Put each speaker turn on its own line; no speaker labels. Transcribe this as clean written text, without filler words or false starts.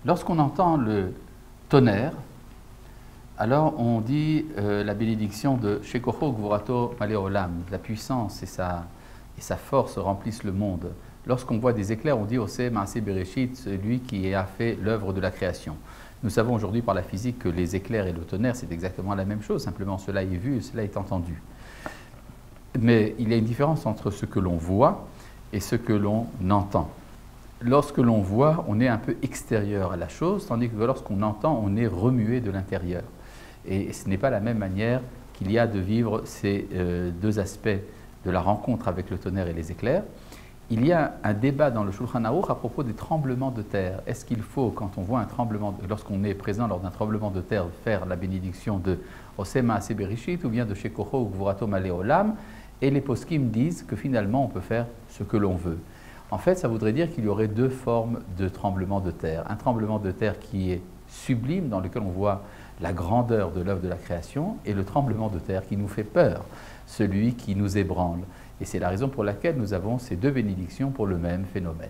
Lorsqu'on entend le tonnerre, alors on dit la bénédiction de Shekocho Gvurato Maleolam, la puissance et sa force remplissent le monde. Lorsqu'on voit des éclairs, on dit Oseh Maaseh Bereshit, celui qui a fait l'œuvre de la création. Nous savons aujourd'hui par la physique que les éclairs et le tonnerre, c'est exactement la même chose, simplement cela est vu et cela est entendu. Mais il y a une différence entre ce que l'on voit et ce que l'on entend. Lorsque l'on voit, on est un peu extérieur à la chose, tandis que lorsqu'on entend, on est remué de l'intérieur. Et ce n'est pas la même manière qu'il y a de vivre ces deux aspects de la rencontre avec le tonnerre et les éclairs. Il y a un débat dans le Shulchan Aruch à propos des tremblements de terre. Est-ce qu'il faut, quand on voit un tremblement, lorsqu'on est présent lors d'un tremblement de terre, faire la bénédiction de Oseh Maaseh Bereshit ou bien de Shekocho ou Gvurato Maleolam? Et les poskim disent que finalement on peut faire ce que l'on veut. En fait, ça voudrait dire qu'il y aurait deux formes de tremblement de terre. Un tremblement de terre qui est sublime, dans lequel on voit la grandeur de l'œuvre de la création, et le tremblement de terre qui nous fait peur, celui qui nous ébranle. Et c'est la raison pour laquelle nous avons ces deux bénédictions pour le même phénomène.